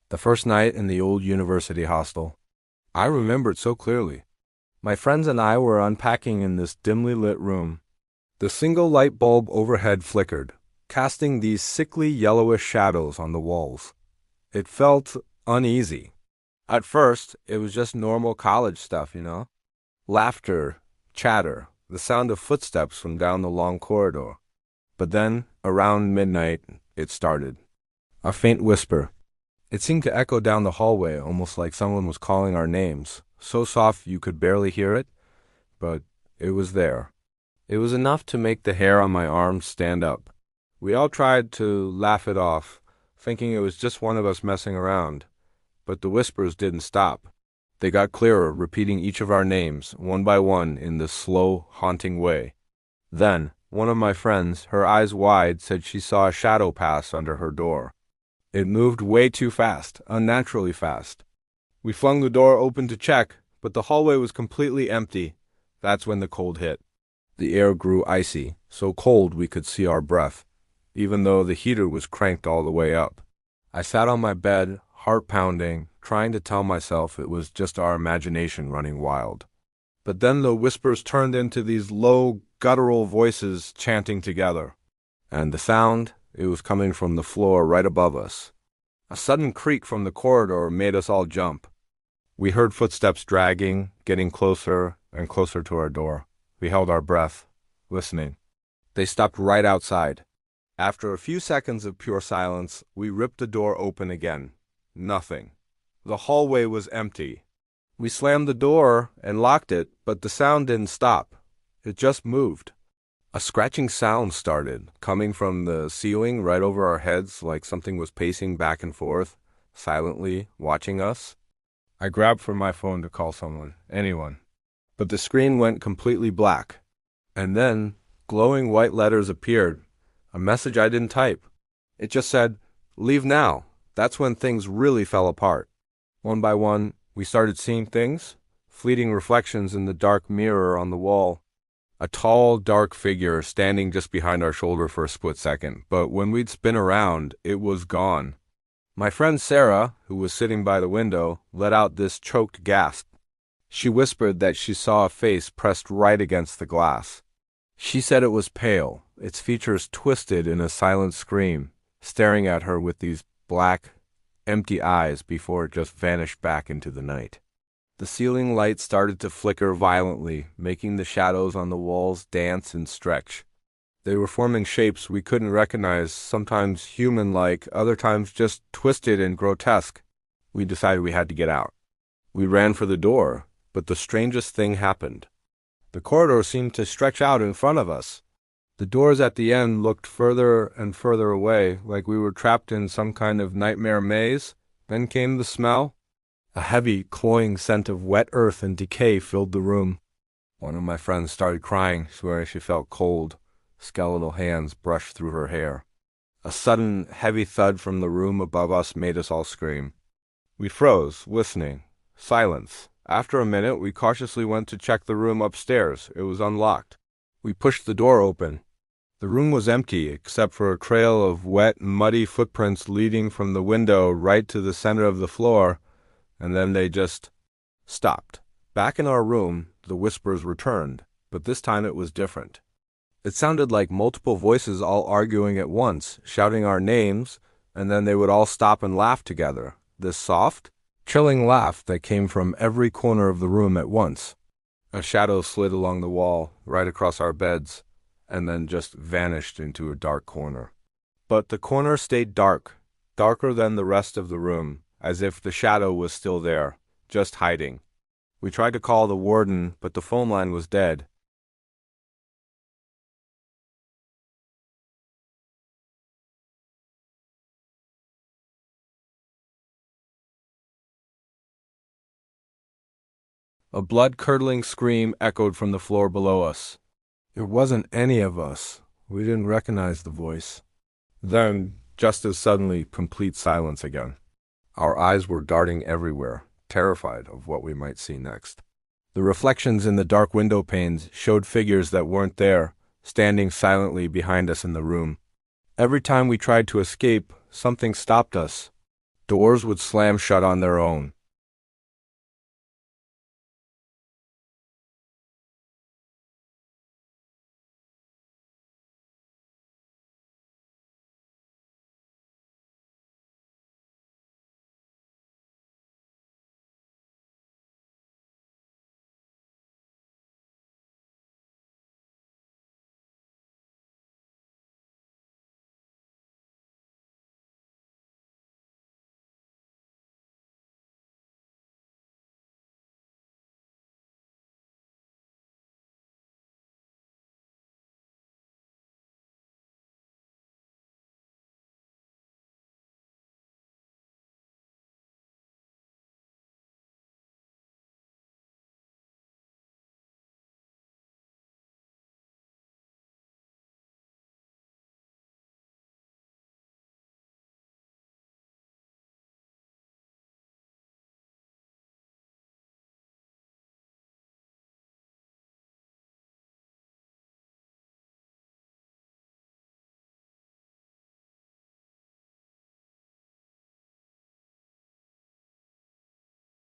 The first night in the old university hostel. I remember it so clearly. My friends and I were unpacking in this dimly lit room. The single light bulb overhead flickered, casting these sickly yellowish shadows on the walls. It felt uneasy. At first, it was just normal college stuff, Laughter, chatter, the sound of footsteps from down the long corridor. But then, around midnight, it started. A faint whisper. It seemed to echo down the hallway, almost like someone was calling our names, so soft you could barely hear it, but it was there. It was enough to make the hair on my arms stand up. We all tried to laugh it off, thinking it was just one of us messing around, but the whispers didn't stop. They got clearer, repeating each of our names, one by one, in this slow, haunting way. Then, one of my friends, her eyes wide, said she saw a shadow pass under her door. It moved way too fast, unnaturally fast. We flung the door open to check, but the hallway was completely empty. That's when the cold hit. The air grew icy, so cold we could see our breath, even though the heater was cranked all the way up. I sat on my bed, heart pounding, trying to tell myself it was just our imagination running wild. But then the whispers turned into these low, guttural voices chanting together. And the sound, it was coming from the floor right above us. A sudden creak from the corridor made us all jump. We heard footsteps dragging, getting closer and closer to our door. We held our breath, listening. They stopped right outside. After a few seconds of pure silence, we ripped the door open again. Nothing. The hallway was empty. We slammed the door and locked it, but the sound didn't stop. It just moved. A scratching sound started, coming from the ceiling right over our heads, like something was pacing back and forth, silently watching us. I grabbed for my phone to call someone, anyone. But the screen went completely black. And then, glowing white letters appeared, a message I didn't type. It just said, "Leave now." That's when things really fell apart. One by one, we started seeing things, fleeting reflections in the dark mirror on the wall. A tall, dark figure standing just behind our shoulder for a split second, but when we'd spin around, it was gone. My friend Sarah, who was sitting by the window, let out this choked gasp. She whispered that she saw a face pressed right against the glass. She said it was pale, its features twisted in a silent scream, staring at her with these black, empty eyes before it just vanished back into the night. The ceiling light started to flicker violently, making the shadows on the walls dance and stretch. They were forming shapes we couldn't recognize, sometimes human-like, other times just twisted and grotesque. We decided we had to get out. We ran for the door, but the strangest thing happened. The corridor seemed to stretch out in front of us. The doors at the end looked further and further away, like we were trapped in some kind of nightmare maze. Then came the smell. A heavy, cloying scent of wet earth and decay filled the room. One of my friends started crying, swearing she felt cold. Skeletal hands brushed through her hair. A sudden, heavy thud from the room above us made us all scream. We froze, listening. Silence. After a minute, we cautiously went to check the room upstairs. It was unlocked. We pushed the door open. The room was empty, except for a trail of wet, muddy footprints leading from the window right to the center of the floor, and then they just stopped. Back in our room, the whispers returned, but this time it was different. It sounded like multiple voices all arguing at once, shouting our names, and then they would all stop and laugh together. This soft, chilling laugh that came from every corner of the room at once. A shadow slid along the wall, right across our beds, and then just vanished into a dark corner. But the corner stayed dark, darker than the rest of the room, as if the shadow was still there, just hiding. We tried to call the warden, but the phone line was dead. A blood-curdling scream echoed from the floor below us. It wasn't any of us. We didn't recognize the voice. Then, just as suddenly, complete silence again. Our eyes were darting everywhere, terrified of what we might see next. The reflections in the dark window panes showed figures that weren't there, standing silently behind us in the room. Every time we tried to escape, something stopped us. Doors would slam shut on their own.